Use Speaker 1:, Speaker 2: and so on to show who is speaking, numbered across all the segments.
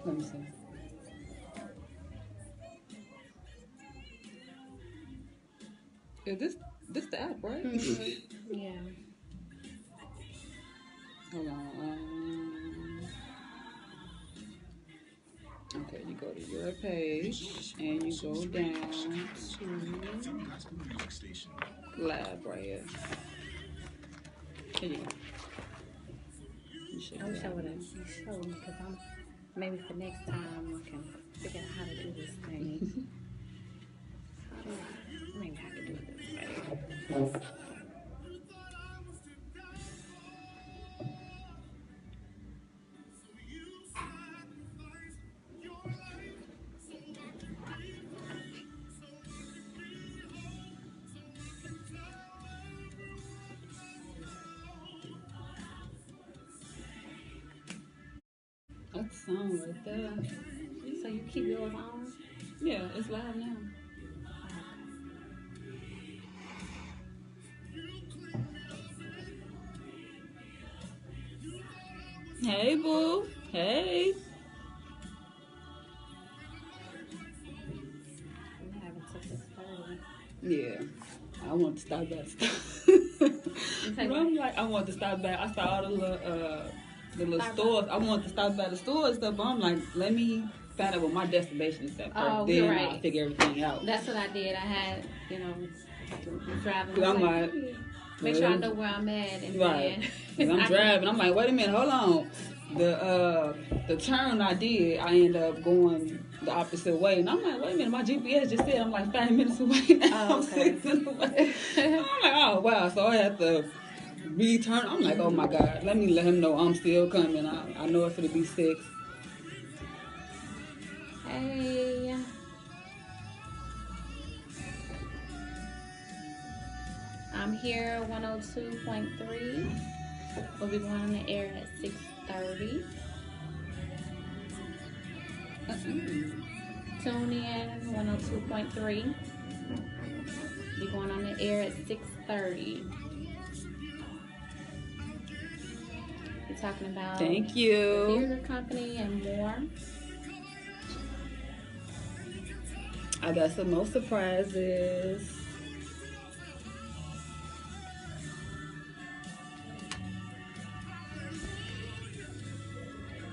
Speaker 1: Let me see. Is this the app, right?
Speaker 2: Yeah.
Speaker 1: Hold on. Okay, you go to your page and you go down to lab right here. Here you go.
Speaker 2: I wish I would have showed because maybe for next time I can figure out how to do this thing. Maybe I can do it this way.
Speaker 1: That's the song right there.
Speaker 2: So you keep yours on?
Speaker 1: Yeah, it's live now. Hey, boo. Hey.
Speaker 2: I'm having such a
Speaker 1: Yeah. I want to stop back. I'm like, I want to stop back. I saw all the little stores. I want to stop by the store and stuff, but I'm like, let me find out what my destination is at first.
Speaker 2: Oh,
Speaker 1: then
Speaker 2: you're right.
Speaker 1: I'll figure everything out.
Speaker 2: That's what I did. I had, driving.
Speaker 1: Cause I'm like,
Speaker 2: make sure I know where I'm at. And
Speaker 1: right.
Speaker 2: then
Speaker 1: I'm driving. I'm like, wait a minute, hold on. The turn I did, I ended up going the opposite way, and I'm like, wait a minute, my GPS just said I'm like 5 minutes away now.
Speaker 2: Oh,
Speaker 1: I'm
Speaker 2: okay.
Speaker 1: 6 minutes away. I'm like, oh wow, so I had to return. I'm like, oh my God, let me let him know I'm still coming. I know it's gonna be 6.
Speaker 2: Hey. I'm here 102.3. We'll be going on the air at 6:30. Tune in 102.3. Be going on the air at 6:30. We're talking about
Speaker 1: Thank you.
Speaker 2: the theater company and more.
Speaker 1: I got some more surprises.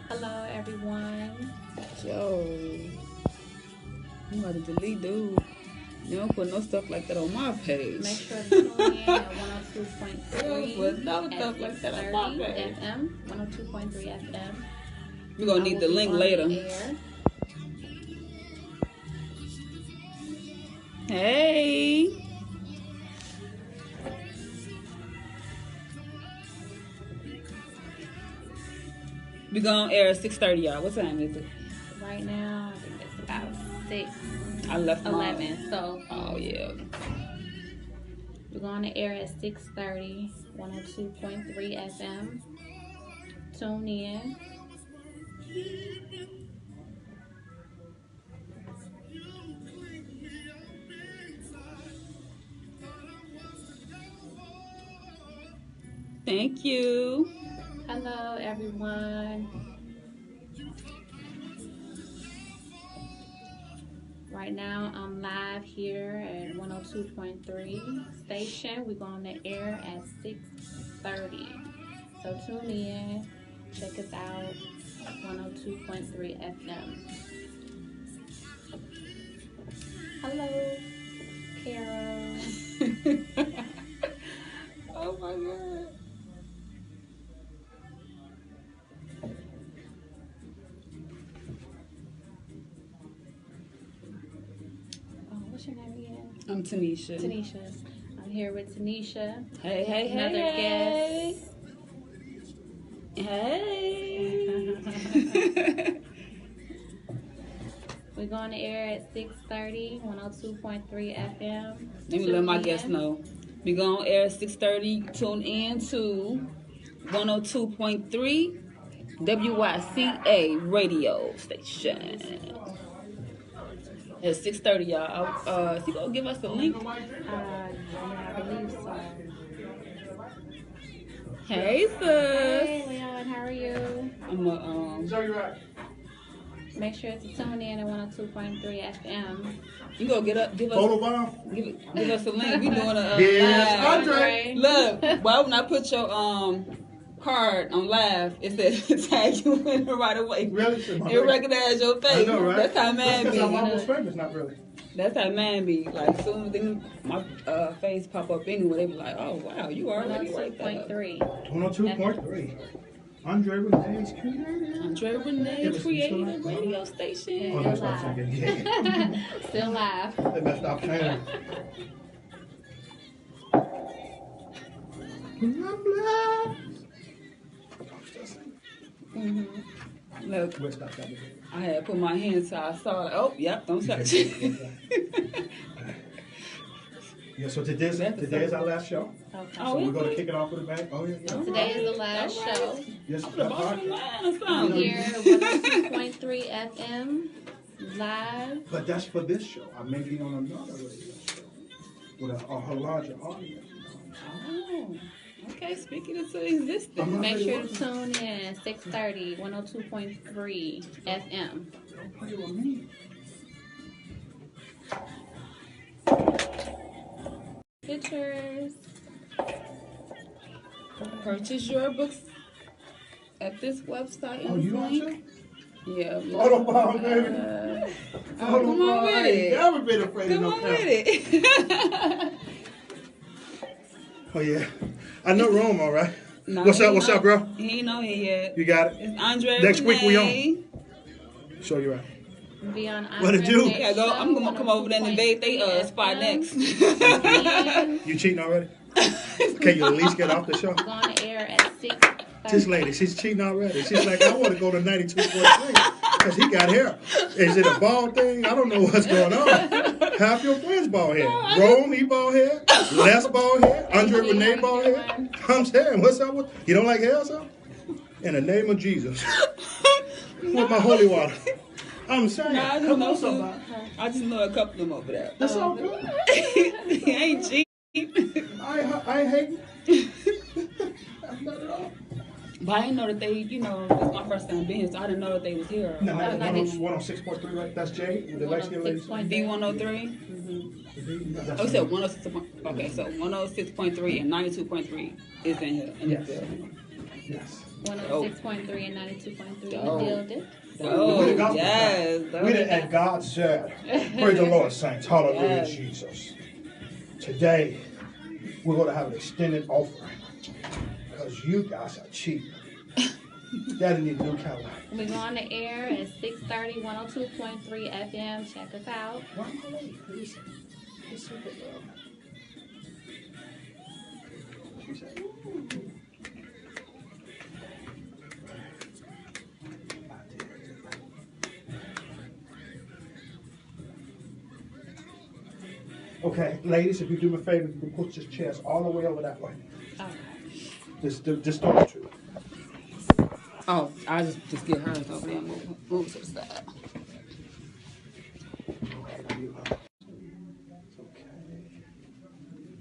Speaker 2: Hello, everyone.
Speaker 1: So, I'm about to delete, dude. You don't put no stuff like that on my page.
Speaker 2: Make sure to tune in at 102.3
Speaker 1: don't put no stuff like that on my page.
Speaker 2: FM, 102.3 FM.
Speaker 1: We're going to need the link later. Hey. We're going to air at 6:30, y'all. What time is it?
Speaker 2: Right now, I think it's about 6.
Speaker 1: I left
Speaker 2: 11, so.
Speaker 1: Oh, yeah.
Speaker 2: We're going to air at 6:30, 102.3 FM. Tune in.
Speaker 1: Thank you.
Speaker 2: Hello, everyone. Right now, I'm live here at 102.3 station. We're going to air at 6:30. So tune in, check us out, 102.3 FM. Hello, Carol.
Speaker 1: Oh my God.
Speaker 2: What's your name again?
Speaker 1: I'm Tanisha.
Speaker 2: Tanisha. I'm here with Tanisha.
Speaker 1: Hey, hey,
Speaker 2: Another
Speaker 1: hey.
Speaker 2: guest.
Speaker 1: Hey.
Speaker 2: We're going to air at 6:30, 102.3 FM.
Speaker 1: Let me let my guests know. We're going to air at 6:30. Tune in to 102.3 WYCA radio station. At 6:30, y'all. Is he going to give us a link?
Speaker 2: Yeah, I believe so.
Speaker 1: Hey, sis.
Speaker 2: Hey, Leon, how are you?
Speaker 1: I'm
Speaker 2: Make sure to tune in at 102.3 FM.
Speaker 1: You go give us give us a link. We doing a
Speaker 3: Yes,
Speaker 1: live.
Speaker 3: Andre.
Speaker 1: Look, why when I put your card on live, it says tag you in right away.
Speaker 3: Really?
Speaker 1: It recognize your face.
Speaker 3: I know, right?
Speaker 1: That's how man
Speaker 3: That's
Speaker 1: be.
Speaker 3: how I'm almost famous, not really.
Speaker 1: That's how man be. Like as soon as my face pop up anyway, they be like, "Oh wow, you already right there."
Speaker 2: 102.3.
Speaker 3: 102.3. Andre Renee's created.
Speaker 1: Andre Renee's created radio station.
Speaker 3: Oh, that's what I'm saying. Yeah.
Speaker 2: Still live.
Speaker 3: They messed up saying.
Speaker 1: Look,
Speaker 3: We'll stop that.
Speaker 1: I had put my hands so I saw. Like, oh, yep, don't touch it.
Speaker 3: Yeah, so today is our last show.
Speaker 2: Okay.
Speaker 3: So we're going to kick it off with a bang. Oh, yeah.
Speaker 2: Today is the last show.
Speaker 3: Yes,
Speaker 1: I'm the boss man or something.
Speaker 2: Here, 102.3 FM, live.
Speaker 3: But that's for this show. I may be on another radio show with a larger audience.
Speaker 1: Oh, okay. Speaking into existence.
Speaker 3: I'm not
Speaker 2: Make sure
Speaker 3: ready.
Speaker 2: to tune in 6:30, 102.3 FM.
Speaker 3: Don't play with me.
Speaker 2: Pictures.
Speaker 1: Purchase your books at this website.
Speaker 3: Oh, you on
Speaker 1: link.
Speaker 3: too?
Speaker 1: Yeah.
Speaker 3: Photo bomb, baby.
Speaker 1: Come on with
Speaker 3: I ain't
Speaker 1: it.
Speaker 3: never been afraid
Speaker 1: Come
Speaker 3: of no
Speaker 1: on
Speaker 3: camera.
Speaker 1: with it.
Speaker 3: Oh, yeah. I know Rome, all right.
Speaker 1: No,
Speaker 3: What's
Speaker 1: he
Speaker 3: up? What's
Speaker 1: know-
Speaker 3: up, girl?
Speaker 1: He ain't know it yet.
Speaker 3: You got it?
Speaker 1: It's Andre
Speaker 3: Next week we
Speaker 1: Renee.
Speaker 3: Show you right.
Speaker 2: Be on
Speaker 3: What it do?
Speaker 1: Yeah, go. I'm gonna come over there and invade they spot next.
Speaker 3: You cheating already? Can you at least get off the show?
Speaker 2: Go on the air at 6.
Speaker 3: This lady, she's cheating already. She's like, I want to go to 92.3 because he got hair. Is it a bald thing? I don't know what's going on. Half your friends bald head. Rome, he bald head. Les bald head. Andre Renee bald head. I'm saying, what's up with you? Don't like hair or something? In the name of Jesus. With my holy water. I'm saying,
Speaker 1: Nah, I just
Speaker 3: come
Speaker 1: know
Speaker 3: on,
Speaker 1: some.
Speaker 3: somebody.
Speaker 1: I just know a couple of them over there.
Speaker 3: That's all good.
Speaker 1: He ain't cheap.
Speaker 3: I ain't hating. Not at all.
Speaker 1: But I didn't know that they, this is my first time being here, so I didn't know that they was here.
Speaker 3: No,
Speaker 2: no,
Speaker 3: 106.3, right? That's Jay, the light skin lady.
Speaker 1: D103? Oh, you said 106. Okay, so 106.3 and 92.3 is in here. In
Speaker 3: Yes.
Speaker 1: this building.
Speaker 3: Yes.
Speaker 2: 106.3 and 92.3.
Speaker 1: Dope.
Speaker 2: Building.
Speaker 1: Oh,
Speaker 3: We the gospel
Speaker 1: yes.
Speaker 3: We did, and God said, praise the Lord, saints. Hallelujah,
Speaker 1: Yes.
Speaker 3: Jesus. Today, we're going to have an extended offering because you guys are cheap. Daddy need a new Cadillac.
Speaker 2: We go on the air at 6:30, 102.3 FM. Check us out.
Speaker 3: Why am I late? Listen. Listen to the girl. She said, okay, ladies, if you do me a favor, you can push this chairs all the way over that way.
Speaker 2: Okay.
Speaker 3: Just don't the truth.
Speaker 1: Oh, I just get hers over there and move to the side.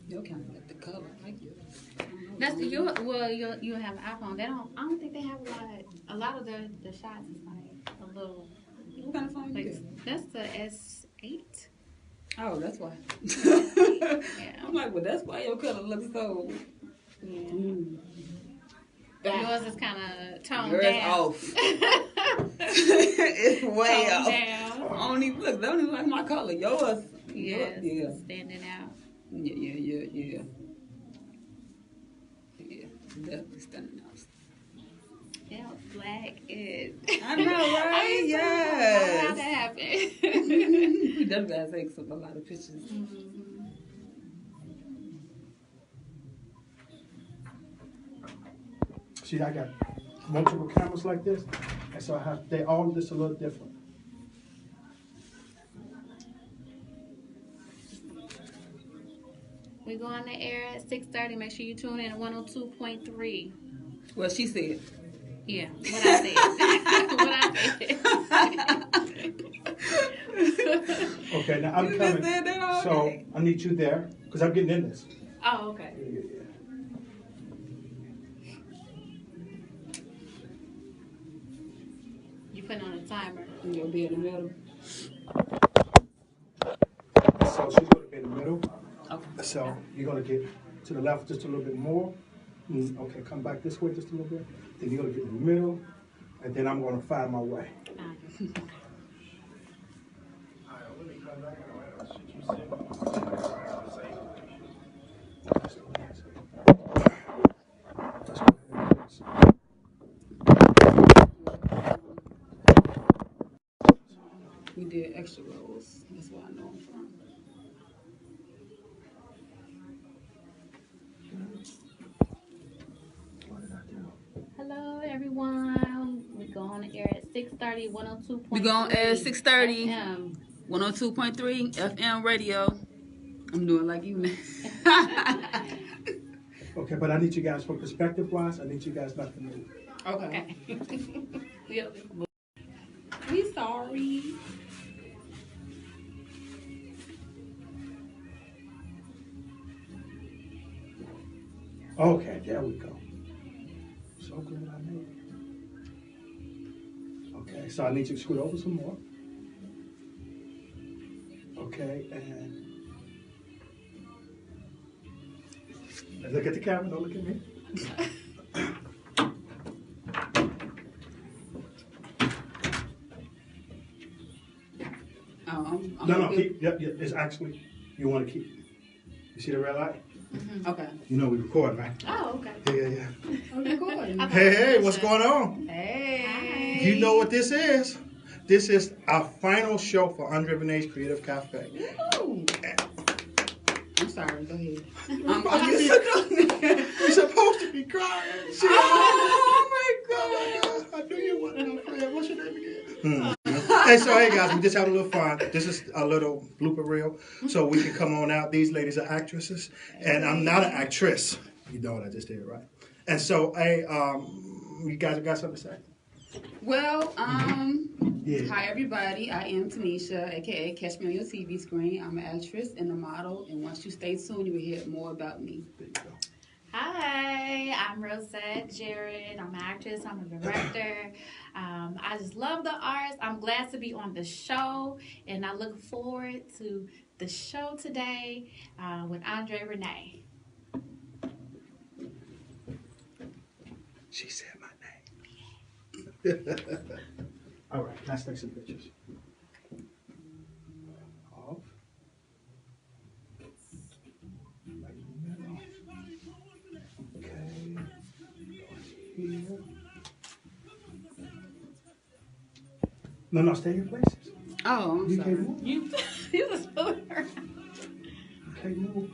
Speaker 1: You kind of get the color. Like you.
Speaker 2: That's you have an iPhone. I don't think they have a lot of the shots is like a little
Speaker 1: What kind of phone you
Speaker 2: like
Speaker 1: get?
Speaker 2: that's the S8.
Speaker 1: Oh, that's why.
Speaker 2: Yeah.
Speaker 1: I'm like, well, that's why your color looks so.
Speaker 2: Yeah.
Speaker 1: Mm.
Speaker 2: Yours is kind of toned
Speaker 1: Yours
Speaker 2: down.
Speaker 1: off. It's way
Speaker 2: Toned
Speaker 1: off.
Speaker 2: down.
Speaker 1: I don't even like my color. Yours.
Speaker 2: Yes.
Speaker 1: Yeah.
Speaker 2: Standing out.
Speaker 1: Yeah. Yeah, definitely standing out.
Speaker 2: Yeah, black is.
Speaker 1: I know, right?
Speaker 2: Yes. How
Speaker 1: Yes.
Speaker 2: that happened?
Speaker 1: We definitely gotta take a lot of pictures.
Speaker 3: See, I got multiple cameras like this, and so they all just a little different.
Speaker 2: We go on the air at 6:30. Make sure you tune in at 102.3.
Speaker 1: Well, she said.
Speaker 2: Yeah, what I said. What I said.
Speaker 3: Okay, now I'm
Speaker 1: You
Speaker 3: coming.
Speaker 1: just said that all
Speaker 3: So
Speaker 1: day.
Speaker 3: I need you there because I'm getting in this.
Speaker 2: Oh, okay.
Speaker 3: Yeah.
Speaker 2: You put on a timer.
Speaker 1: You'll be in the middle.
Speaker 3: So she's going to be in the middle.
Speaker 1: Okay.
Speaker 3: So you're going to get to the left just a little bit more. Okay, come back this way just a little bit. Then you're going to get in the middle. And then I'm going to find my way.
Speaker 1: We did extra rolls. That's where I know I'm from.
Speaker 2: Hello, everyone. We go on the air at 6:30, 102.3.
Speaker 1: We go on air at 6:30,
Speaker 2: FM.
Speaker 1: 102.3 FM radio. I'm doing like you.
Speaker 3: Okay, but I need you guys, for perspective-wise, I need you guys not to move.
Speaker 1: Okay.
Speaker 2: We sorry.
Speaker 3: Okay, there we go. So good I made it. Okay, so I need you to scoot over some more. Okay, and look at the camera, don't look at me. No, keep, yep, it's actually, you want to keep. You see the red light?
Speaker 1: Mm-hmm. Okay.
Speaker 3: You know we record, right?
Speaker 2: Oh, okay.
Speaker 3: Yeah.
Speaker 1: I'm recording.
Speaker 3: Hey, what's going on?
Speaker 1: Hey.
Speaker 3: You know what this is? This is our final show for Undriven Age Creative Cafe.
Speaker 1: Ooh. I'm sorry, go ahead.
Speaker 3: You're supposed to be crying. Oh my God. I knew you wasn't no friend. What's your name again? Hey, so hey guys, we just had a little fun. This is a little blooper reel, so we can come on out. These ladies are actresses, and I'm not an actress. You know what I just did, right? And so, hey, you guys got something to say?
Speaker 1: Well,
Speaker 3: Yeah.
Speaker 1: Hi everybody. I am Tanisha, aka Catch Me on Your TV Screen. I'm an actress and a model, and once you stay tuned, you will hear more about me.
Speaker 3: There you go.
Speaker 4: Hi, I'm Rosette Jared. I'm an actress. I'm a director. I just love the arts. I'm glad to be on the show, and I look forward to the show today with Andre Renee.
Speaker 3: She said my name. All right, let's take some pictures. Off. Right in the middle. Okay. Here. No, stay in your places.
Speaker 1: Oh, I'm
Speaker 3: You
Speaker 1: sorry.
Speaker 3: can't move.
Speaker 4: You just moved around.
Speaker 3: You can't move.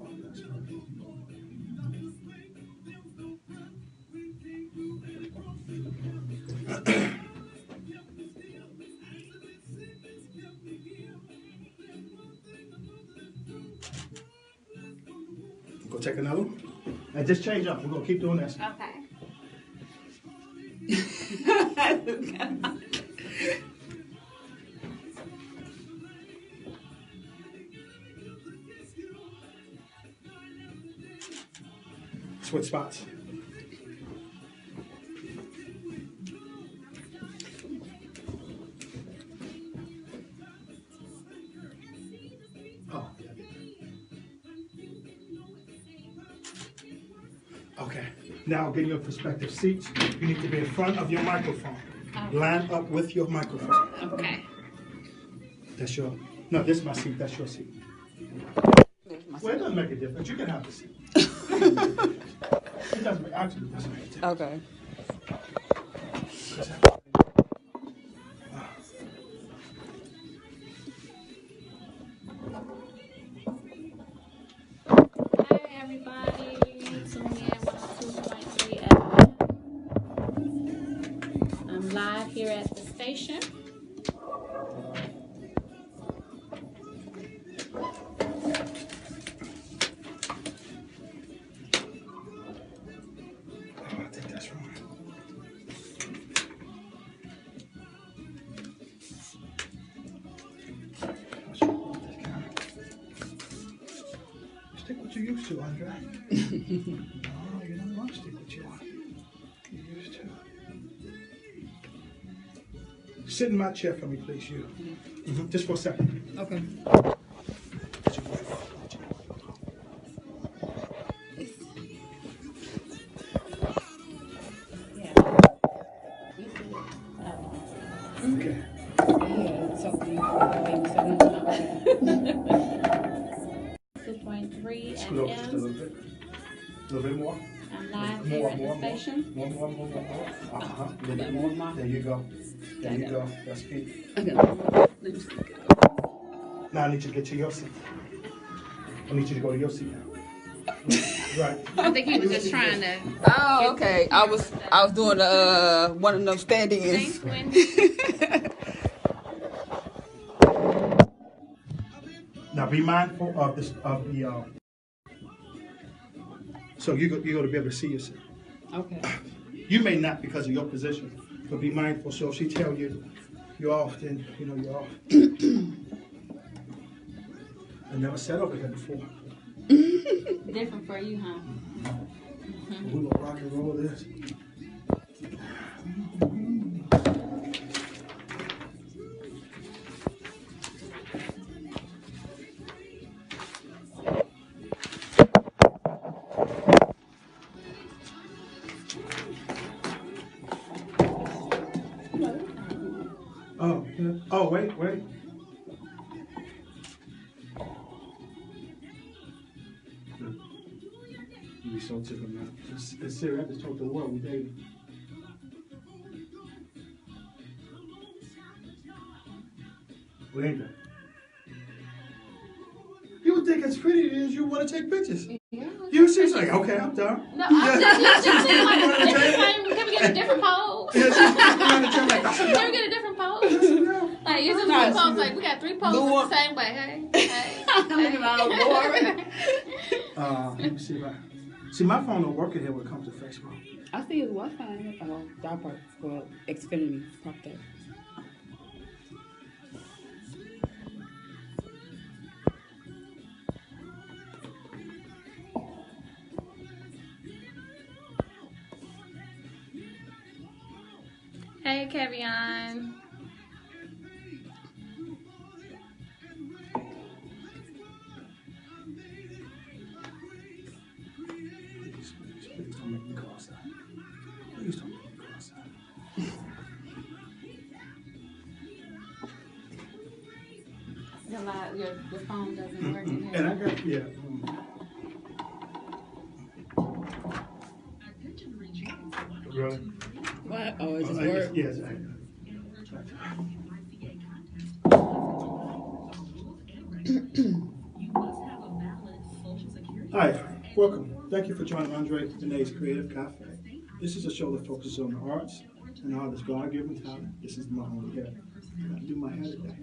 Speaker 3: Oh, that's perfect. Go take another one. And just change up. We're going to keep doing this.
Speaker 4: Okay.
Speaker 3: Switch spots. Oh, yeah. Okay. Now, get your perspective seats. You need to be in front of your microphone. Line up with your microphone.
Speaker 4: Okay.
Speaker 3: That's your. No, this is my seat. That's your seat. Well, it doesn't make a difference. You can have the seat. It doesn't make, actually, it doesn't make a difference.
Speaker 1: Okay.
Speaker 2: Hi, everybody. Tune in 102.3 FM. I'm live here at the station.
Speaker 3: Oh, I think that's wrong. Stick what you used to. too, Andre. No, you're not musty, but you are. You used to. Sit in my chair for me, please, you. Just for a second.
Speaker 1: Okay.
Speaker 3: Okay.
Speaker 1: Yeah, something.
Speaker 2: 2.3
Speaker 3: Scoot over just a
Speaker 2: FM.
Speaker 3: little bit. A little bit more.
Speaker 2: I'm live here at the station.
Speaker 3: More. A little bit
Speaker 1: More.
Speaker 3: more. There you go. There you go. That's it.
Speaker 1: Okay. Let me see.
Speaker 3: Now I need you to get to your seat. I need you to go to your seat now. Right.
Speaker 4: I think he was just trying to.
Speaker 1: Oh, okay. I was doing one of them stand-ins.
Speaker 4: Thanks, Wendy.
Speaker 3: Now be mindful of this so you're going to be able to see yourself.
Speaker 1: Okay.
Speaker 3: You may not because of your position, but be mindful. So if she tell you you're off, then you're off. I never sat over here before.
Speaker 2: Different for you, huh?
Speaker 3: We're gonna rock and roll this. Oh, yeah. Oh, wait. You be so tickled now. It's serious. I just told the world we dated. What ain't that? You would think as pretty as you want to take pictures.
Speaker 2: Yeah.
Speaker 3: You she's like, okay, I'm done.
Speaker 2: No, I'm just saying, like, can we get a different pose?
Speaker 3: Yeah, she's trying to tell me,
Speaker 2: Can we get a different pose? Like, it's just one pose. Like, we got 3 poses the same way. Hey.
Speaker 1: I'm looking all boring.
Speaker 3: let me see if I. See, my phone don't work in here when it comes to Facebook.
Speaker 1: I see his Wi-Fi. Job part for Xfinity popped up.
Speaker 2: Hey, Kevion.
Speaker 3: Please don't make me cross out. Please don't make me cross out.
Speaker 2: Your phone doesn't work in here.
Speaker 3: And I got, yeah. Really?
Speaker 1: What? Oh, it just
Speaker 3: I guess-
Speaker 1: worked.
Speaker 3: Yes. Hi, welcome. Thank you for joining Andre Renee's Creative Cafe. This is a show that focuses on the arts and artists' God-given talent. This is my only hair. I do my hair today.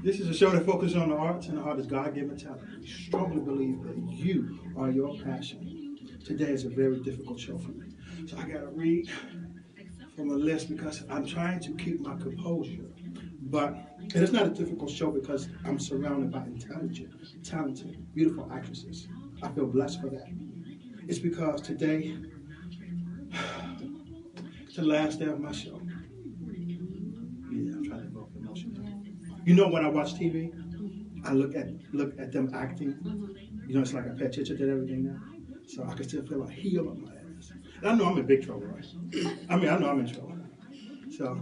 Speaker 3: This is a show that focuses on the arts and the artists' God-given talent. We strongly believe that you are your passion. Today is a very difficult show for me. So I gotta read from a list because I'm trying to keep my composure. But it's not a difficult show because I'm surrounded by intelligent, talented, beautiful actresses. I feel blessed for that. It's because today, it's the last day of my show. Yeah, I'm trying to evoke emotion. You know, when I watch TV, I look at them acting. You know, it's like I pay attention to everything now. So I can still feel a heel on my ass. And I know I'm in big trouble, right? I know I'm in trouble. So,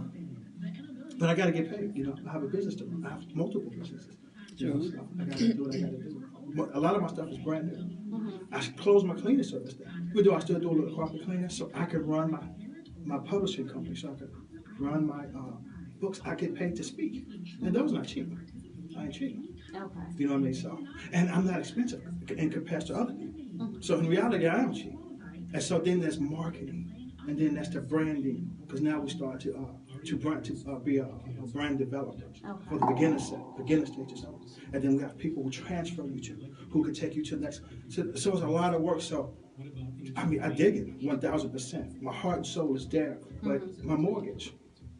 Speaker 3: but I got to get paid. You know, I have a business to run. I have multiple businesses. You know, so I got to do what I got to do. But a lot of my stuff is brand new. I closed my cleaning service down. Even though I still do a little carpet cleaning, so I can run my publishing company, so I can run my books. I get paid to speak. And those are not cheap. I ain't cheap.
Speaker 2: Okay.
Speaker 3: You know what I mean? So, and I'm not expensive in comparison to other people. So in reality, I am cheap. And so then there's marketing, and then that's the branding. Because now we start to be a brand developer for the beginner stages of it. And then we have people who transfer you to, who can take you to the next. So it's a lot of work. So I mean, I dig it 1,000%. My heart and soul is there, but my mortgage,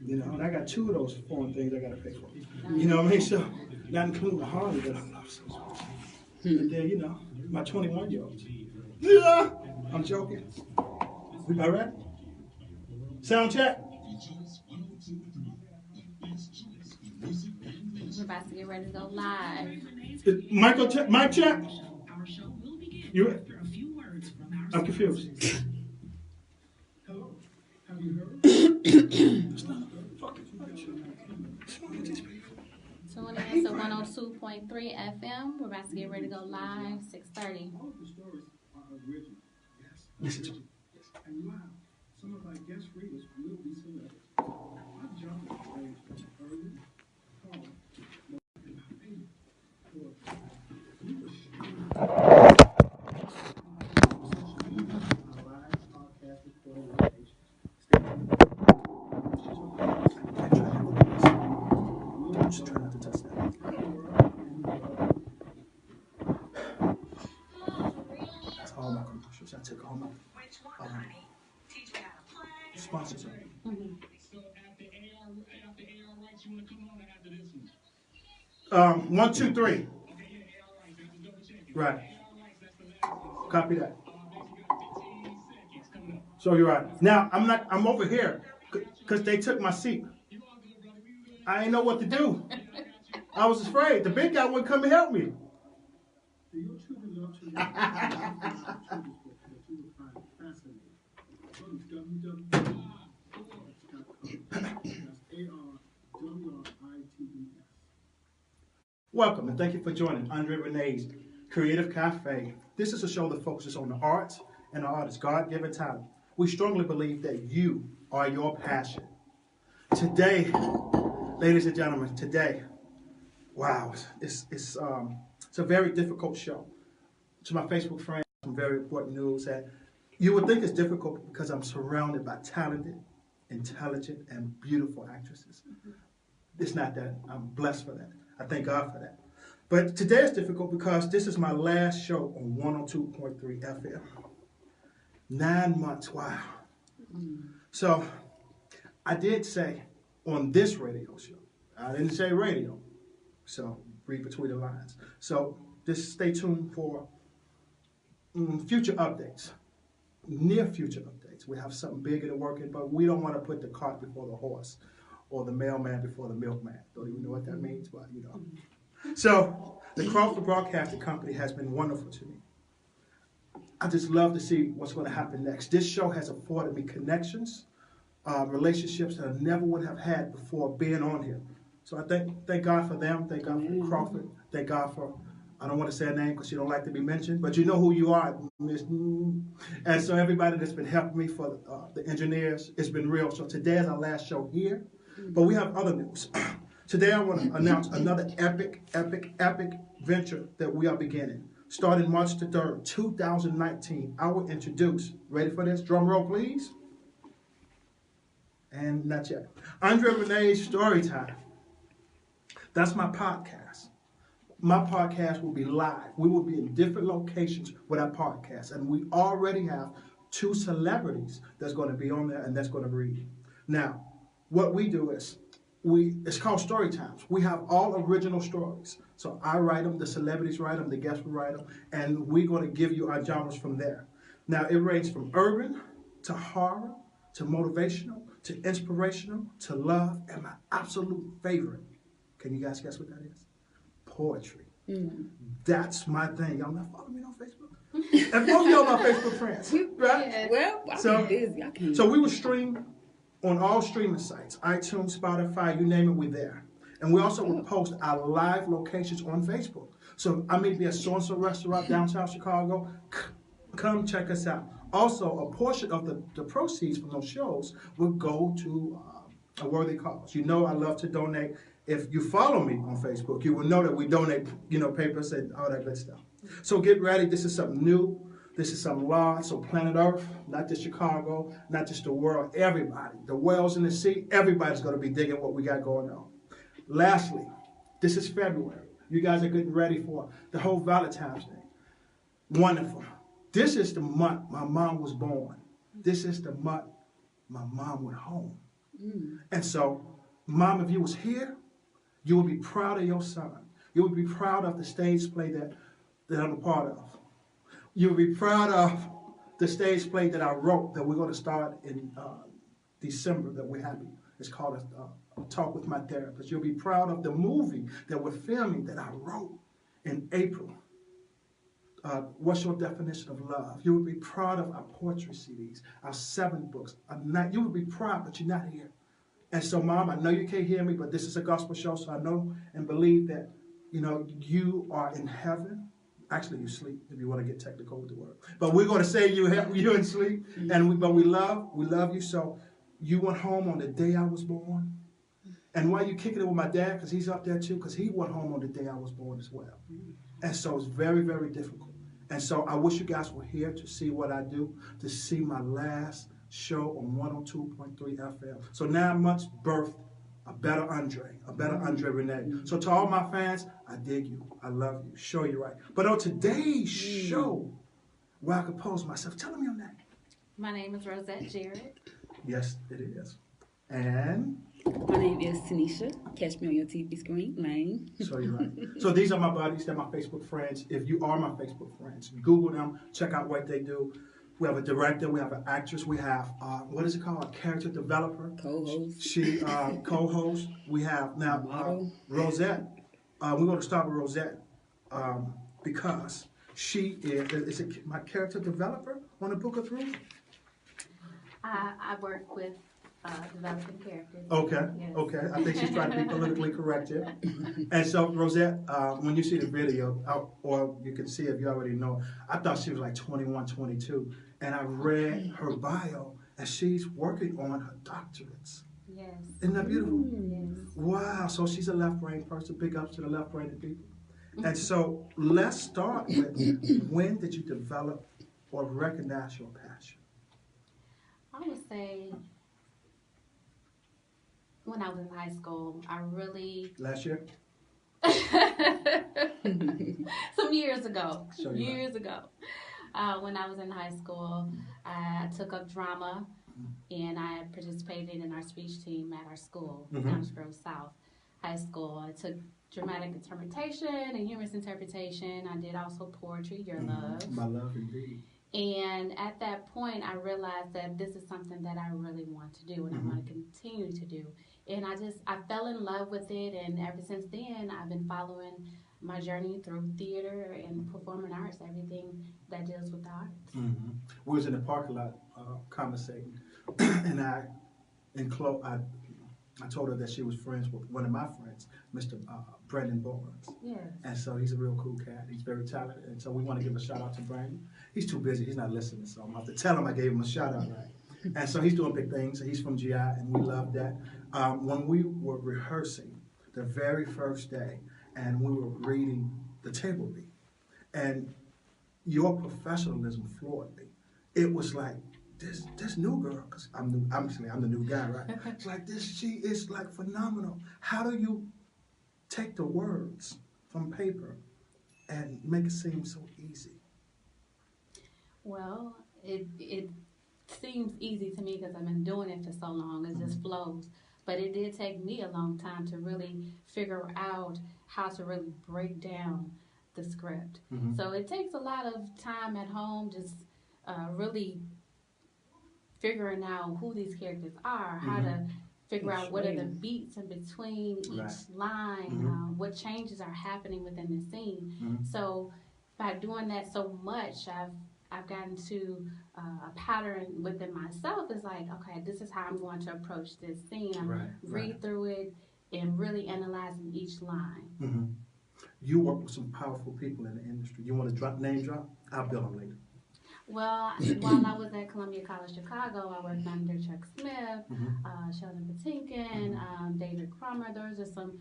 Speaker 3: you know, and I got 2 of those foreign things I got to pay for. You know what I mean? So not including the Harley that I love so much. And then, you know, My 21-year-old. Yeah, I'm joking. We all right? Sound check.
Speaker 2: We're about to get ready to go live.
Speaker 3: Michael, mic check. You? I'm confused. Hello. Have you heard? It's not a fucking
Speaker 2: Tune in to 102.3 FM. We're about to get ready to go live, 6:30.
Speaker 5: All of the stories are original.
Speaker 3: Yes.
Speaker 5: And wow, some of our guest readers will be celebrities. Our genre range from urban, hard, and happy,
Speaker 3: Just try not to touch that. That's all my commercials. I took all my sponsors.
Speaker 2: Mm-hmm.
Speaker 3: 1, 2, 3. Right. Copy that. So you're right. Now I'm over here because they took my seat. I didn't know what to do. I was afraid. The big guy wouldn't come and help me.
Speaker 5: Do your children love to read? That you will find fascinating. Go to www.arwrites.com. That's ARWRITES.
Speaker 3: Welcome and thank you for joining Andre Renee's Creative Cafe. This is a show that focuses on the arts and the artist's God-given talent. We strongly believe that you are your passion. Today, ladies and gentlemen, today, wow, it's a very difficult show. To my Facebook friends, some very important news that you would think it's difficult because I'm surrounded by talented, intelligent, and beautiful actresses. It's not that. I'm blessed for that. I thank God for that. But today is difficult because this is my last show on 102.3 FM. 9 months, wow. So I did say on this radio show, I didn't say radio, so read between the lines. So just stay tuned for future updates, near future updates. We have something bigger to work in, but we don't want to put the cart before the horse or the mailman before the milkman. Don't even know what that means, but you know. So the Crawford Broadcasting Company has been wonderful to me. I just love to see what's going to happen next. This show has afforded me connections, relationships that I never would have had before being on here. So I thank God for them. Thank God for Crawford. Thank God for, I don't want to say a name because you don't like to be mentioned, but you know who you are, Miss. And so everybody that's been helping me for the engineers, it's been real. So today is our last show here, but we have other news. Today I want to announce another epic venture that we are beginning. Starting March the 3rd, 2019, I will introduce, ready for this? Drum roll, please. And not yet. Andre Renee's Storytime. That's my podcast. My podcast will be live. We will be in different locations with our podcast. And we already have 2 celebrities that's going to be on there and that's going to read. Now, what we do is, it's called Story Times. We have all original stories. So I write them, the celebrities write them, the guests will write them, and we're going to give you our genres from there. Now, it ranges from urban to horror to motivational to inspirational to love, and my absolute favorite, can you guys guess what that is? Poetry. That's my thing. Y'all not following me on Facebook? And most of y'all are my Facebook friends, right?
Speaker 1: Yeah. Well, I'm busy. I can't.
Speaker 3: So we will stream on all streaming sites, iTunes, Spotify, you name it, we're there. And we also will post our live locations on Facebook. So I may be at so-and-so restaurant downtown Chicago. Come check us out. Also, a portion of the proceeds from those shows will go to a worthy cause. You know I love to donate. If you follow me on Facebook, you will know that we donate, papers and all that good stuff. So get ready. This is something new. This is something large. So planet Earth, not just Chicago, not just the world, everybody. The whales in the sea, everybody's going to be digging what we got going on. Lastly, this is February. You guys are getting ready for the whole Valentine's Day. Wonderful. This is the month my mom was born. This is the month my mom went home. And so, Mom, if you was here, you would be proud of your son. You would be proud of the stage play that I'm a part of. You'll be proud of the stage play that I wrote that we're going to start in December that we're having. It's called a Talk with My Therapist. You'll be proud of the movie that we're filming that I wrote in April. What's your definition of love? You will be proud of our poetry CDs, our 7 books. You will be proud, but you're not here. And so, Mom, I know you can't hear me, but this is a gospel show, so I know and believe that, you are in heaven. Actually, you sleep, if you want to get technical with the word. But we're going to say you're in sleep, but we love you. So you went home on the day I was born. And why you kicking it with my dad? Because he's up there too, because he went home on the day I was born as well. And so it's very, very difficult. And so I wish you guys were here to see what I do, to see my last show on 102.3 FM. So 9 months birthed a better Andre Renee. So to all my fans, I dig you. I love you. Show you right. But on today's show, where I compose myself, tell them your name.
Speaker 4: My name is Rosette Jarrett.
Speaker 3: Yes, it is. And?
Speaker 1: My name is Tanisha. Catch me on your TV screen, Lane.
Speaker 3: So you're right. So these are my buddies. They're my Facebook friends. If you are my Facebook friends, Google them. Check out what they do. We have a director. We have an actress. We have, what is it called? A character developer.
Speaker 1: Co-host.
Speaker 3: She co-host. We have now Rosette. We're going to start with Rosette because she is my character developer on the Book of Truth?
Speaker 4: I work with developing characters.
Speaker 3: Okay,
Speaker 4: Yes.
Speaker 3: okay. I think she's trying to be politically correct here. And so, Rosette, when you see the video, or you can see if you already know, I thought she was like 21, 22. And I read her bio, and she's working on her doctorates.
Speaker 4: Yes.
Speaker 3: Isn't that beautiful?
Speaker 4: Yes.
Speaker 3: Wow, so she's a left-brain person. Big ups to the left-brained people. And so, let's start with, when did you develop or recognize your passion?
Speaker 4: I would say when I was in high school, I really...
Speaker 3: Last year?
Speaker 4: Some years ago.
Speaker 3: Sure you
Speaker 4: Years ago. When I was in high school, I took up drama, and I participated in our speech team at our school, Downers Grove South High School. I took dramatic interpretation and humorous interpretation. I did also poetry, Your Love.
Speaker 3: My love, indeed.
Speaker 4: And at that point, I realized that this is something that I really want to do and I want to continue to do. And I fell in love with it, and ever since then, I've been following my journey through theater and performing arts, everything that deals with the arts.
Speaker 3: We was in the parking lot conversating, and I told her that she was friends with one of my friends, Mr. Brandon Barnes.
Speaker 4: Yes.
Speaker 3: And so he's a real cool cat. He's very talented, and so we want to give a shout out to Brandon. He's too busy. He's not listening, so I'm going to have to tell him I gave him a shout out, right? And so he's doing big things. He's from GI, and we love that. When we were rehearsing the very first day, and we were reading the table read, and your professionalism floored me. It was like, this new girl, because I'm the new guy, right? It's like she is like phenomenal. How do you take the words from paper and make it seem so easy?
Speaker 4: Well, it seems easy to me because I've been doing it for so long. It just flows. But it did take me a long time to really figure out how to really break down the script. So it takes a lot of time at home, just really figuring out who these characters are, how to figure out what are the beats in between each line, what changes are happening within the scene. So by doing that so much, I've gotten to a pattern within myself. It's like, okay, this is how I'm going to approach this scene. I'm read through it and really analyzing each line.
Speaker 3: You work with some powerful people in the industry. You want to name drop? I'll bill them later.
Speaker 4: Well, while I was at Columbia College Chicago, I worked under Chuck Smith, Sheldon Patinkin, David Cromer. Those are some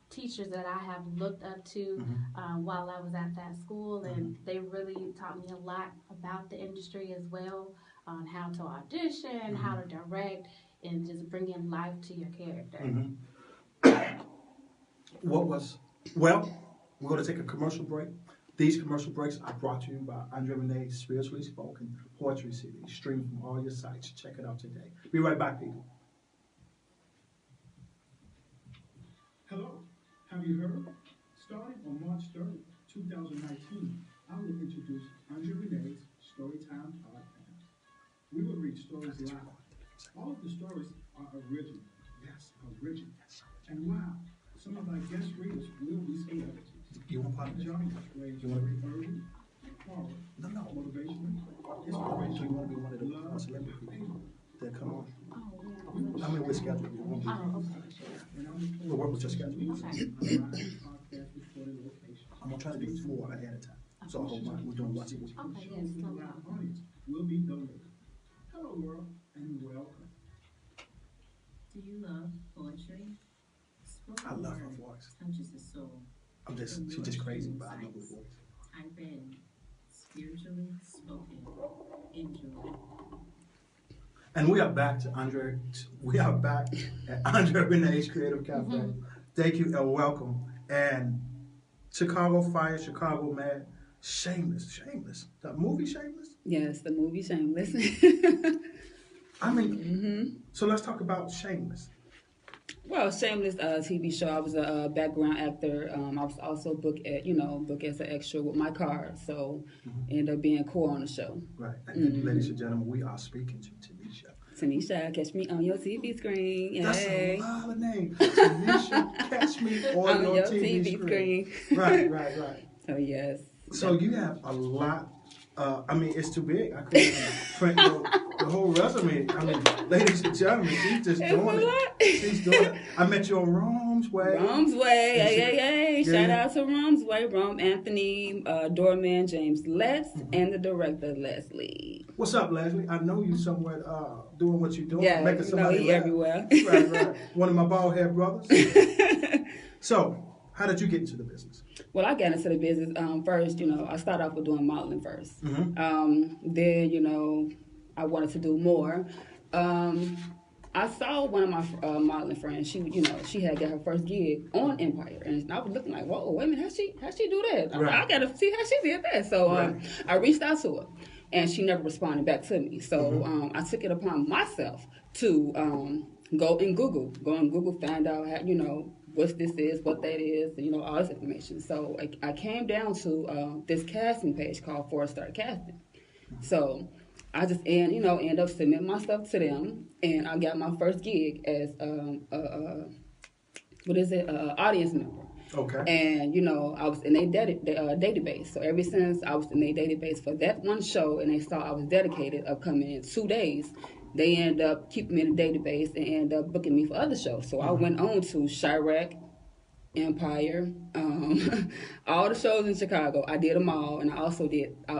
Speaker 4: teachers that I have looked up to while I was at that school, and they really taught me a lot about the industry as well, on how to audition, how to direct, and just bring in life to your character.
Speaker 3: Well, we're going to take a commercial break. These commercial breaks are brought to you by Andre Renee's Spiritually Spoken Poetry CD, streamed from all your sites. Check it out today. Be right back, people.
Speaker 5: Hello, have you heard? Starting on March 30th, 2019, I will introduce Andre Renee's Storytime Podcast. We will read stories live. All of the stories are original. Yes, original. And wow, some of our guest readers will be celebrities.
Speaker 3: You want part of this?
Speaker 5: John range from urban, horror, motivational, inspirational,
Speaker 3: You want to be one of the
Speaker 5: love,
Speaker 3: celebrity people that come on?
Speaker 2: Oh,
Speaker 3: I mean, we're scheduled. We won't be.
Speaker 5: and I'm
Speaker 3: We'll work with your schedule.
Speaker 5: podcast recording location.
Speaker 3: I'm gonna try to do 4 ahead of time. So I hope we're doing once a week.
Speaker 2: Okay, yes, no
Speaker 5: Our
Speaker 2: problem.
Speaker 5: audience will be delivered. Hello, world, and welcome.
Speaker 6: Do you love poetry? Spoken
Speaker 3: I love her
Speaker 6: word
Speaker 3: voice.
Speaker 6: touches the soul.
Speaker 3: She's just crazy, but I love her voice.
Speaker 6: Type in spiritually spoken. Enjoy.
Speaker 3: And we are back to Andre. We are back at Andre Renee's Creative Cafe. Thank you and welcome. And Chicago Fire, Chicago Mad, Shameless. The movie Shameless?
Speaker 1: Yes, the movie Shameless.
Speaker 3: I mean, so let's talk about Shameless.
Speaker 1: Well, Shameless TV show. I was a background actor. I was also booked as an extra with my car. So ended up being core on the show.
Speaker 3: Right. And ladies and gentlemen, we are speaking to Tanisha.
Speaker 1: Tanisha, catch me on your TV screen.
Speaker 3: That's
Speaker 1: Hey.
Speaker 3: a lot of names. Tanisha, catch me on your TV screen. Right.
Speaker 1: So yes.
Speaker 3: So you have a lot. I mean, it's too big. I couldn't print the whole resume. I mean, ladies and gentlemen, she's just
Speaker 1: It's
Speaker 3: doing
Speaker 1: a lot.
Speaker 3: it. She's doing it. I met you on Rome's Way.
Speaker 1: Rome's Way, hey.
Speaker 3: Yeah.
Speaker 1: Shout out to Rome's Way, Rome Anthony, doorman James Letts, and the director Leslie.
Speaker 3: What's up, Leslie? I know you somewhere doing what you're doing.
Speaker 1: Yeah,
Speaker 3: making somebody
Speaker 1: he
Speaker 3: laugh.
Speaker 1: everywhere.
Speaker 3: Right. One of my bald head brothers. So, how did you get into the business?
Speaker 1: Well, I got into the business first. I started off with doing modeling first.
Speaker 3: Mm-hmm.
Speaker 1: Then, I wanted to do more. I saw one of my modeling friends. She had got her first gig on Empire, and I was looking like, whoa, wait a minute, how she do that?
Speaker 3: Right.
Speaker 1: I gotta see how she did that. So
Speaker 3: Right.
Speaker 1: I reached out to her, and she never responded back to me. So I took it upon myself to go on Google, find out how, what this is, what that is, all this information. So I came down to this casting page called 4-Star Casting. So I just end up submitting my stuff to them, and I got my first gig as audience member.
Speaker 3: Okay.
Speaker 1: And I was in their database. So ever since I was in their database for that one show, and they saw I was dedicated of coming in 2 days, they end up keeping me in the database and end up booking me for other shows. So I went on to Chirac, Empire, all the shows in Chicago. I did them all, and I also did. I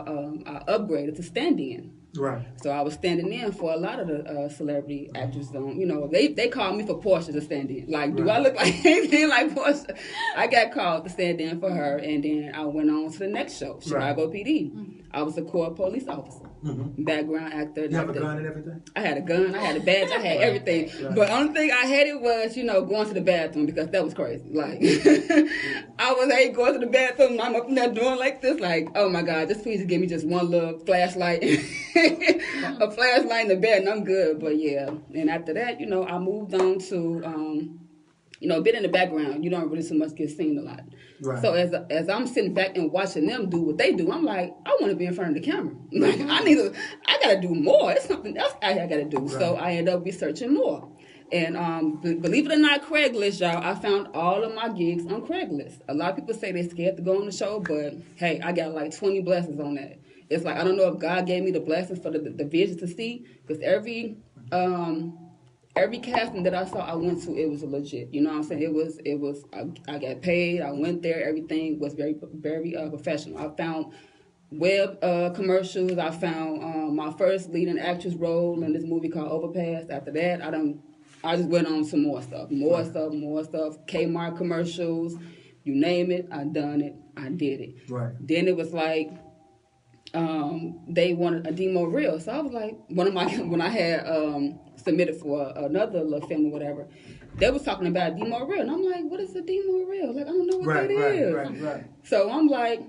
Speaker 1: upgraded to stand-in.
Speaker 3: Right.
Speaker 1: So I was standing in for a lot of the celebrity actors. They called me for Portia to stand in. Like, do I look like anything like Portia? I got called to stand in for her, and then I went on to the next show, Chicago PD. I was a core police officer, background actor.
Speaker 3: You have a gun and everything?
Speaker 1: I had a gun, I had a badge, I had everything.
Speaker 3: Right.
Speaker 1: But only thing I hated was, going to the bathroom, because that was crazy. Like, I hate going to the bathroom, and I'm up in there doing like this, like, oh my God, just please give me just one little flashlight, a flashlight in the bed, and I'm good. But yeah, and after that, I moved on to, been in the background. You don't really so much get seen a lot.
Speaker 3: Right.
Speaker 1: So as I'm sitting back and watching them do what they do, I'm like, I want to be in front of the camera. Like, I got to do more. It's something else I got to do. Right. So I ended up researching more. And believe it or not, Craigslist, y'all, I found all of my gigs on Craigslist. A lot of people say they're scared to go on the show, but hey, I got like 20 blessings on that. It's like, I don't know if God gave me the blessings for the vision to see, because every casting that I saw, I went to, it was legit. You know what I'm saying? It was. I got paid. I went there. Everything was very, very professional. I found web commercials. I found my first leading actress role in this movie called Overpass. After that, I just went on some more stuff. More stuff. Kmart commercials. You name it, I done it. I did it.
Speaker 3: Right.
Speaker 1: Then it was like, they wanted a demo reel. So I was like, when I had submitted for another little film or whatever, they was talking about a demo reel. And I'm like, what is a demo reel? Like, I don't know what that is.
Speaker 3: Right.
Speaker 1: So I'm like,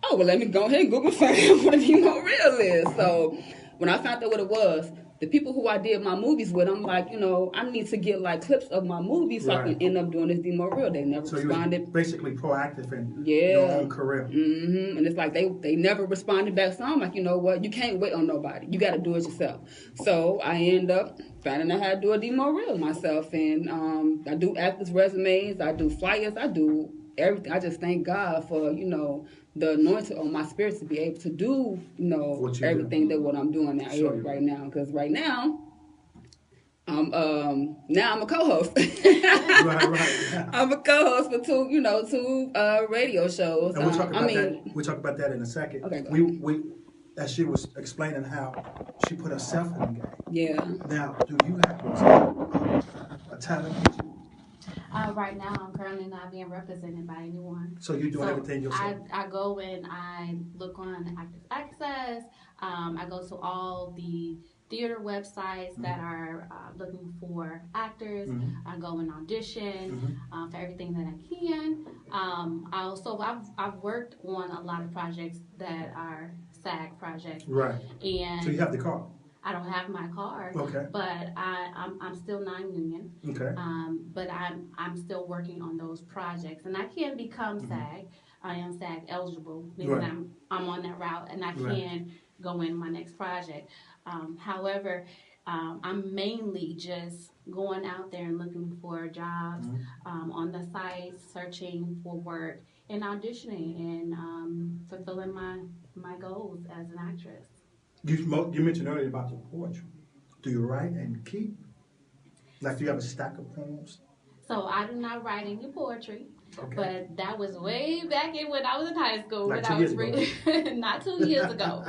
Speaker 1: oh, well, let me go ahead and Google find out what a demo reel is. So when I found out what it was, the people who I did my movies with, I'm like, I need to get like clips of my movies so I can end up doing this Demo Real. They never responded.
Speaker 3: You basically proactive in your own career.
Speaker 1: Mm-hmm. And it's like they never responded back. So I'm like, you know what? You can't wait on nobody. You got to do it yourself. So I end up finding out how to do a Demo Real myself, and I do actors' resumes, I do flyers, I do everything. I just thank God for the anointing on my spirit to be able to do everything that what I'm doing right now. Because right now, I'm a co-host.
Speaker 3: right.
Speaker 1: I'm a co-host for two radio shows.
Speaker 3: And we'll talk about that. We'll talk about that in a second.
Speaker 1: Okay.
Speaker 3: We as she was explaining how she put herself in the game.
Speaker 1: Yeah.
Speaker 3: Now, do you have a talent agency?
Speaker 4: Right now, I'm currently not being represented by anyone.
Speaker 3: So you're doing everything yourself?
Speaker 4: I go and I look on Actors Access. I go to all the theater websites that are looking for actors. I go and audition for everything that I can. I've worked on a lot of projects that are SAG projects.
Speaker 3: Right.
Speaker 4: And
Speaker 3: so you have the card?
Speaker 4: I don't have my card.
Speaker 3: Okay.
Speaker 4: But I'm still non-union.
Speaker 3: Okay.
Speaker 4: But I'm still working on those projects, and I can become SAG. I am SAG eligible because I'm on that route, and I can go in my next project. However, I'm mainly just going out there and looking for jobs on the site, searching for work, and auditioning, and fulfilling my goals as an actress.
Speaker 3: You mentioned earlier about your poetry. Do you write and keep? Like, do you have a stack of poems?
Speaker 4: So I do not write any poetry.
Speaker 3: Okay.
Speaker 4: But that was way back when I was in high school.
Speaker 3: Like
Speaker 4: when I was reading, not 2 years ago.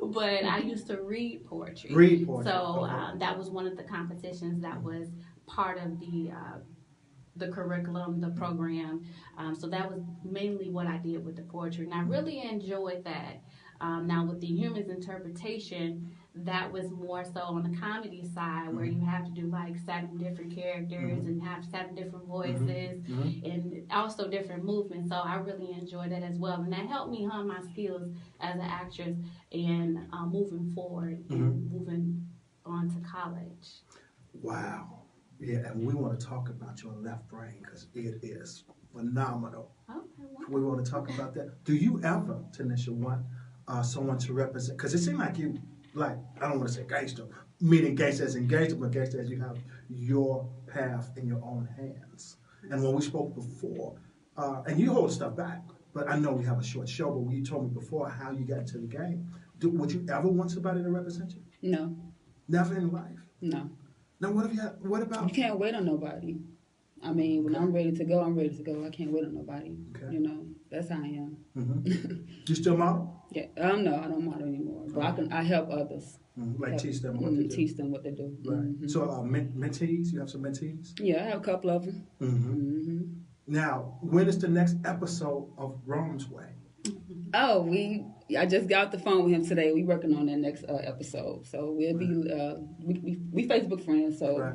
Speaker 4: But I used to read poetry.
Speaker 3: Read poetry.
Speaker 4: So that was one of the competitions that was part of the curriculum, the program. So that was mainly what I did with the poetry, and I really enjoyed that. Now with the humans interpretation, that was more so on the comedy side, where you have to do like 7 different characters and have 7 different voices and also different movements. So I really enjoyed that as well, and that helped me hone my skills as an actress and moving forward and moving on to college.
Speaker 3: Wow. Yeah, and we want to talk about your left brain because it is phenomenal.
Speaker 4: Okay.
Speaker 3: We want to talk about that. Do you ever, Tanisha, want someone to represent? Because it seemed like you, like, I don't want to say gangster, meaning gangster as engaged, but gangster as you have your path in your own hands. And when we spoke before, and you hold stuff back, but I know we have a short show, but you told me before how you got into the game. Would you ever want somebody to represent you?
Speaker 1: No.
Speaker 3: Never in life?
Speaker 1: No.
Speaker 3: Now, what about?
Speaker 1: You can't wait on nobody. I mean, when I'm ready to go, I'm ready to go. I can't wait on nobody.
Speaker 3: Okay.
Speaker 1: That's how I am.
Speaker 3: You still model?
Speaker 1: Yeah. No, I don't model anymore. But I help others.
Speaker 3: Like teach them what to do.
Speaker 1: Teach them what to do.
Speaker 3: Right. So mentees, you have some mentees?
Speaker 1: Yeah, I have a couple of them.
Speaker 3: Now, when is the next episode of Rome's Way?
Speaker 1: Oh, I just got off the phone with him today. We working on that next episode. So we'll be we Facebook friends. So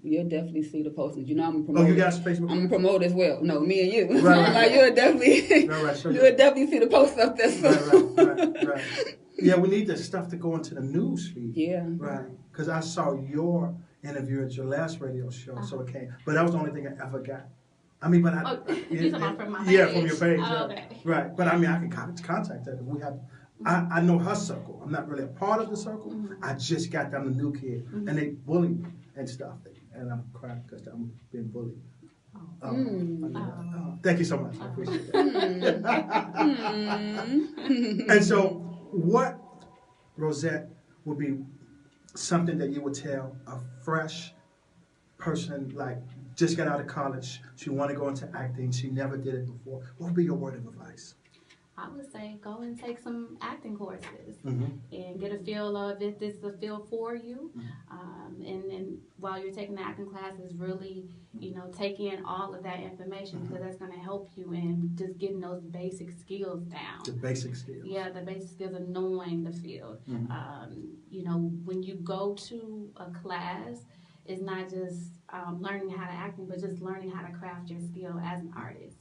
Speaker 1: you'll definitely see the postings. I'm gonna promote.
Speaker 3: Oh, you guys Facebook?
Speaker 1: I'm gonna promote as well. No, me and you.
Speaker 3: Right.
Speaker 1: Like you'll definitely you'll definitely see the post up there. So.
Speaker 3: Right. Yeah, we need the stuff to go into the news feed.
Speaker 1: Yeah.
Speaker 3: Right. Because I saw your interview at your last radio show, so it came. But that was the only thing I ever got. I mean, but
Speaker 4: you're talking about from my page?
Speaker 3: Yeah, from your page.
Speaker 4: Oh, okay.
Speaker 3: Right. But I mean, I can contact her. We have. I know her circle. I'm not really a part of the circle. I just got them the new kid, and they bully me and stuff. And I'm crying because I'm being bullied. Thank you so much. I appreciate that. And so, what, Rosette, would be something that you would tell a fresh person, like just got out of college, she want to go into acting, she never did it before? What would be your word of advice?
Speaker 4: I would say go and take some acting courses and get a feel of if this is a field for you. And while you're taking the acting classes, really, take in all of that information because that's going to help you in just getting those basic skills down.
Speaker 3: The basic skills.
Speaker 4: Yeah, the basic skills of knowing the field. When you go to a class, is not just learning how to act, but just learning how to craft your skill as an artist.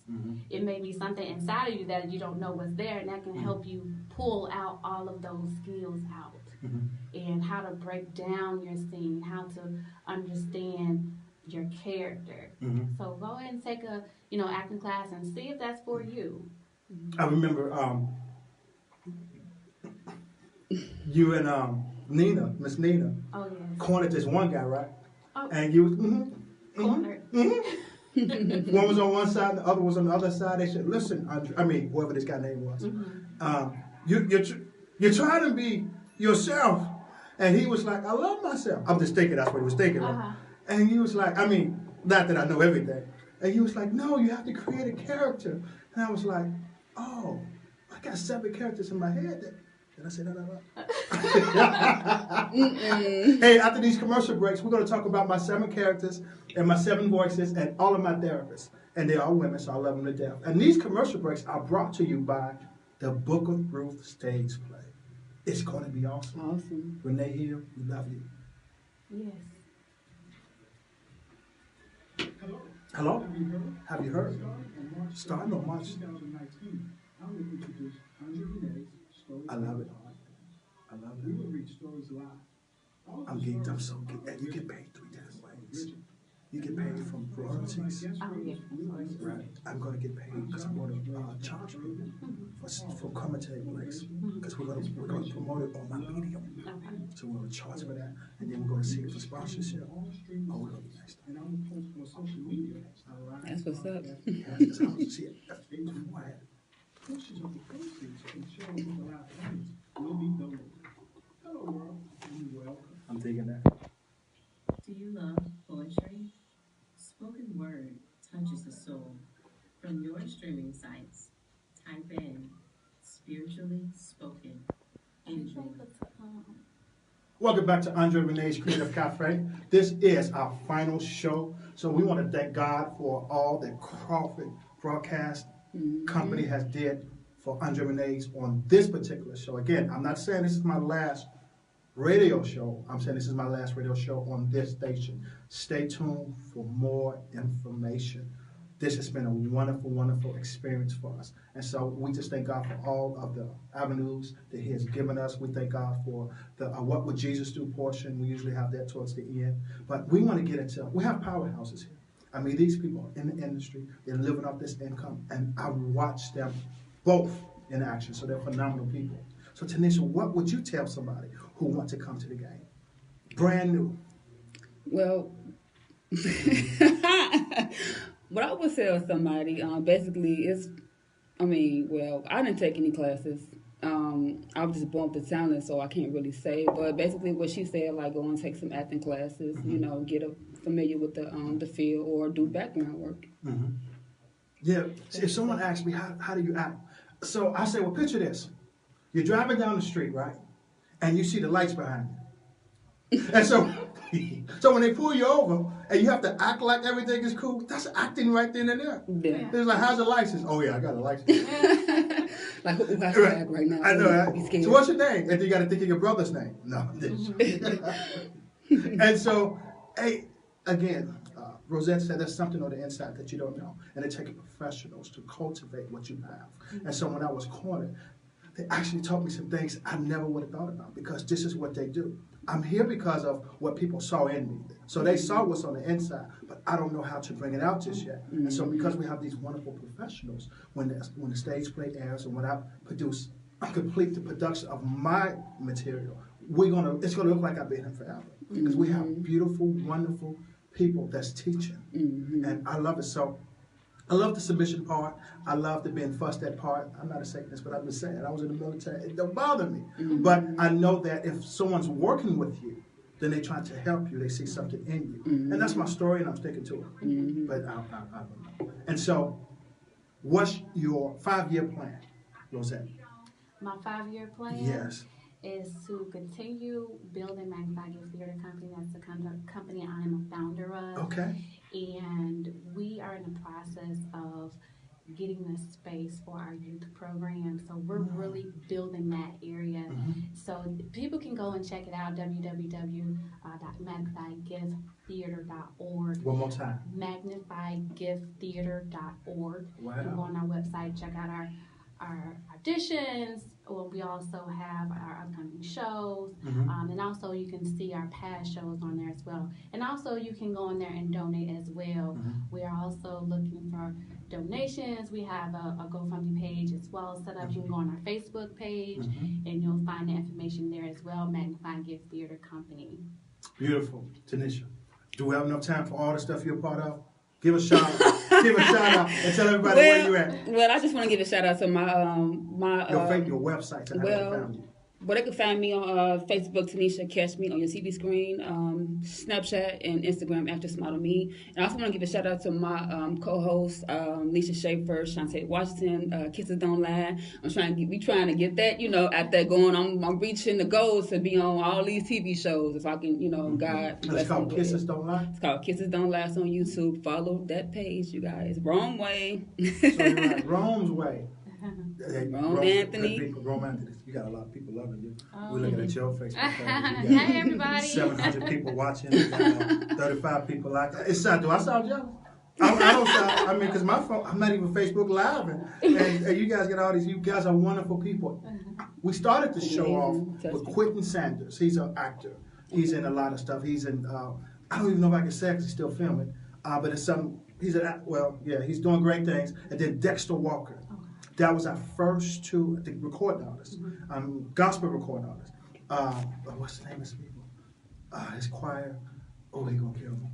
Speaker 4: It may be something inside of you that you don't know what's there, and that can help you pull out all of those skills out. And how to break down your scene, how to understand your character. So go ahead and take a acting class and see if that's for you.
Speaker 3: I remember you and Nina, Miss Nina,
Speaker 4: Oh yes.
Speaker 3: cornered this one guy, right?
Speaker 4: Oh.
Speaker 3: And you was
Speaker 4: Cornered.
Speaker 3: one was on one side, the other was on the other side. They said, "Listen, whoever this guy name was, you're trying to be yourself." And he was like, "I love myself." I'm just thinking that's what he was thinking. Right? And he was like, not that I know everything. And he was like, "No, you have to create a character." And I was like, "Oh, I got 7 characters in my head." Did I say that out loud? Hey, after these commercial breaks, we're going to talk about my 7 characters and my 7 voices and all of my therapists. And they're all women, so I love them to death. And these commercial breaks are brought to you by the Book of Ruth stage play. It's going to be awesome.
Speaker 1: Awesome.
Speaker 3: Renee Hill, we love you.
Speaker 4: Yes.
Speaker 3: Hello?
Speaker 5: Have
Speaker 3: Have
Speaker 5: you heard?
Speaker 3: you heard?
Speaker 5: Starting on March
Speaker 3: Starting on March.
Speaker 5: 2019, I will introduce Andre Renee's Stories.
Speaker 3: I love it. I love
Speaker 5: We
Speaker 3: it.
Speaker 5: will read stories live. All of
Speaker 3: I'm
Speaker 5: the
Speaker 3: geeked. I'm
Speaker 5: stories
Speaker 3: so geeked. And you get paid 3 different ways. You get paid from royalties. Right. I'm going to get paid because I'm going to charge people for coming to a place. Because we're going to promote it on my medium. So we're going to charge for that. And then we're going to see it for sponsorship. Oh, we're going to be nice.
Speaker 5: And I will post on social media.
Speaker 1: That's what's up.
Speaker 3: That's how I see it. That's before I had.
Speaker 5: Portions of the proceeds from shows with the live audience will be donated. Hello, world, and welcome.
Speaker 3: I'm digging that.
Speaker 6: Do you love poetry? Spoken word touches the soul. From your streaming sites, type in Spiritually Spoken. Enjoy.
Speaker 3: Welcome back to Andre Renee's Creative Cafe. This is our final show. So we want to thank God for all that Crawford Broadcast Company has did for Andre Renee's on this particular show. Again, I'm not saying this is my last radio show. I'm saying this is my last radio show on this station. Stay tuned for more information. This has been a wonderful, wonderful experience for us. And so we just thank God for all of the avenues that He has given us. We thank God for the What Would Jesus Do portion. We usually have that towards the end. But we want to get into, we have powerhouses here. I mean, these people are in the industry. They're living off this income. And I've watched them both in action. So they're phenomenal people. So Tanisha, what would you tell somebody who wants to come to the game? Brand new.
Speaker 1: Well, what I would tell somebody, basically, is, I didn't take any classes. I was just born with the talent, so I can't really say. But basically, what she said, like, go and take some acting classes, get familiar with the field or do background work.
Speaker 3: Yeah, if someone asks me, how do you act? So I say, well, picture this. You're driving down the street, right? And you see the lights behind you. And so when they pull you over and you have to act like everything is cool, that's acting right then and there.
Speaker 1: Yeah.
Speaker 3: It's like, how's your license? Oh, yeah, I got a license.
Speaker 1: Like, who has to act right now?
Speaker 3: I know, right?
Speaker 1: Be scared.
Speaker 3: So what's your name? And then you got to think of your brother's name. No. And so, hey, again, Rosette said there's something on the inside that you don't know. And they're taking professionals to cultivate what you have. And so when I was cornered, they actually taught me some things I never would have thought about because this is what they do. I'm here because of what people saw in me. So they saw what's on the inside, but I don't know how to bring it out just yet. And so because we have these wonderful professionals, when the stage play airs and when I complete the production of my material, it's gonna look like I've been here forever. Because we have beautiful, wonderful people that's teaching. And I love it. So I love the submission part. I love the being fussed at part. I'm not a Satanist, but I'm just saying, I was in the military. It don't bother me. But I know that if someone's working with you, then they try to help you. They see something in you. And that's my story, and I'm sticking to it. But I don't know. And so, what's your 5-year plan, Rosette?
Speaker 4: My 5-year plan
Speaker 3: Yes.
Speaker 4: is to continue building Magnify Gift Theater Company. That's the company I am a founder of.
Speaker 3: Okay.
Speaker 4: And we are in the process of getting the space for our youth program. So we're really building that area So people can go and check it out, www.magnifygifttheater.org.
Speaker 3: One more time.
Speaker 4: Magnifygifttheater.org.
Speaker 3: Wow.
Speaker 4: You can go on our website, check out our auditions. Well, we also have our upcoming shows, and also you can see our past shows on there as well. And also you can go on there and donate as well. We are also looking for donations. We have a GoFundMe page as well set up. You can go on our Facebook page, and you'll find the information there as well. Magnifying Gift Theater Company.
Speaker 3: Beautiful, Tanisha. Do we have enough time for all the stuff you're a part of? Give a shout out. Give a shout out and tell everybody where you're at.
Speaker 1: Well, I just want to give a shout out to my
Speaker 3: Your website. And how they found you.
Speaker 1: Well, they can find me on Facebook, Tanisha. Catch me on your TV screen, Snapchat, and Instagram, Actress Model Me. And I also want to give a shout out to my co-hosts, Leisha Schaefer, Shantae Washington, Kisses Don't Lie. We trying to get that, out there going. I'm reaching the goals to be on all these TV shows if I can, God.
Speaker 3: It's called Kisses Don't Lie?
Speaker 1: It's called Kisses Don't Lie. It's on YouTube. Follow that page, you guys. Rome Way.
Speaker 3: So you're right. Rome's Way.
Speaker 1: Rome Anthony.
Speaker 3: Rome Anthony. You got a lot of people loving you. We're looking at your Facebook page.
Speaker 4: Hey, everybody.
Speaker 3: 700 people watching. 35 people like it. It's sad. Do I sound jealous? I don't sound. I mean, because my phone, I'm not even Facebook Live. And you guys get all these. You guys are wonderful people. We started the show off with Quentin Sanders. He's an actor. He's in a lot of stuff. He's in, I don't even know if I can say it because he's still filming. But it's some, he's doing great things. And then Dexter Walker. That was our first two, I think, recording artists, gospel recording artists. What's the name of his people? His choir. Oh, he gonna kill me.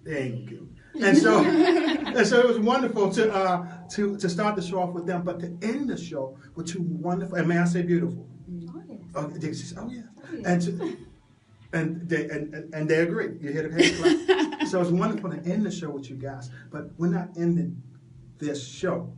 Speaker 3: They ain't gonna kill me. And so it was wonderful to start the show off with them, but to end the show with two wonderful, and may I say beautiful? Oh yes. Oh yeah. And they agree. You hear the hands clap? So it's wonderful to end the show with you guys, but we're not ending this show.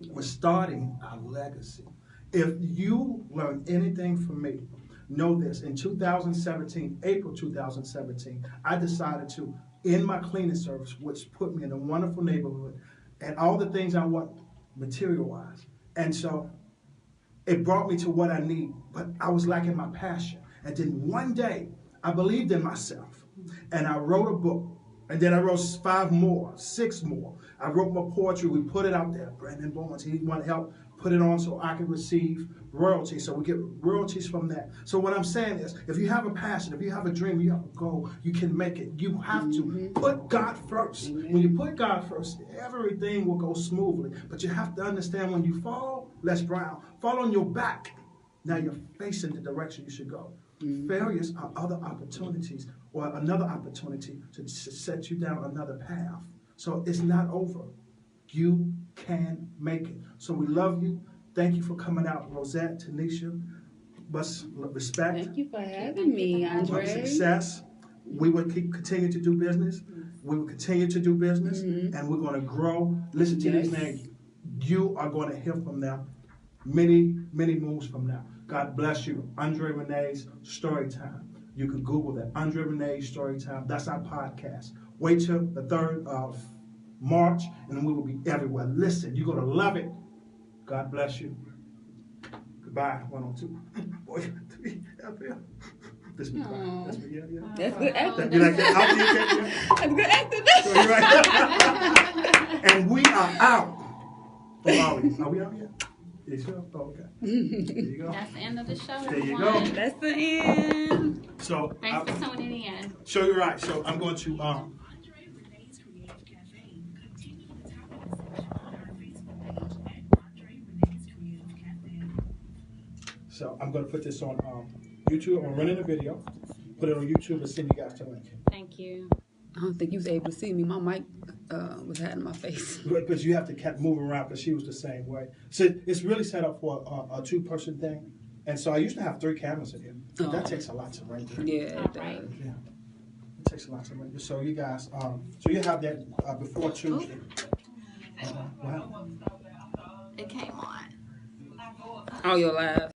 Speaker 3: We're starting our legacy. If you learn anything from me, know this. In 2017, April 2017, I decided to end my cleaning service, which put me in a wonderful neighborhood and all the things I want material-wise. And so it brought me to what I need, but I was lacking my passion. And then one day, I believed in myself, and I wrote a book. And then I wrote 5 more, 6 more. I wrote my poetry. We put it out there. Brandon Bowens, he wanted help put it on so I could receive royalties. So we get royalties from that. So what I'm saying is, if you have a passion, if you have a dream, you have a goal, you can make it. You have to put God first. When you put God first, everything will go smoothly. But you have to understand when you fall, Les Brown, fall on your back. Now you're facing the direction you should go. Failures are other opportunities or another opportunity to set you down another path. So it's not over. You can make it. So we love you. Thank you for coming out, Rosette, Tanisha. Much respect.
Speaker 1: Thank you for having me, Andre.
Speaker 3: Much success. We will continue to do business. We will continue to do business, and we're going to grow. Listen to these names. You are going to hear from them many, many moves from now. God bless you. Andre Renee's Storytime. You can Google that. Andre Renee's Storytime. That's our podcast. Wait till the 3rd of March, and we will be everywhere. Listen, you're going to love it. God bless you. Goodbye. 102. Boy, this me crying. That's me, yeah.
Speaker 1: That's good acting.
Speaker 3: You like that?
Speaker 1: That's good acting.
Speaker 3: So you're right. And we are out. Are we out yet? You sure? Oh, okay. There you go.
Speaker 4: That's the end of the show.
Speaker 3: There you
Speaker 4: everyone.
Speaker 3: go.
Speaker 1: That's the end.
Speaker 3: So
Speaker 4: Thanks for tuning in.
Speaker 3: So you're right. So I'm going to put this on YouTube. I'm running a video. Put it on YouTube and send you guys the link.
Speaker 4: Thank you.
Speaker 1: I don't think you was able to see me. My mic was hiding my face.
Speaker 3: But you have to keep moving around because she was the same way. So it's really set up for a 2-person thing. And so I used to have 3 cameras in here. But that takes a lot to render.
Speaker 1: Yeah, it does.
Speaker 3: Yeah. It takes a lot to render. So you guys, so you have that before Tuesday. Wow.
Speaker 4: It came on.
Speaker 1: Oh, you're live.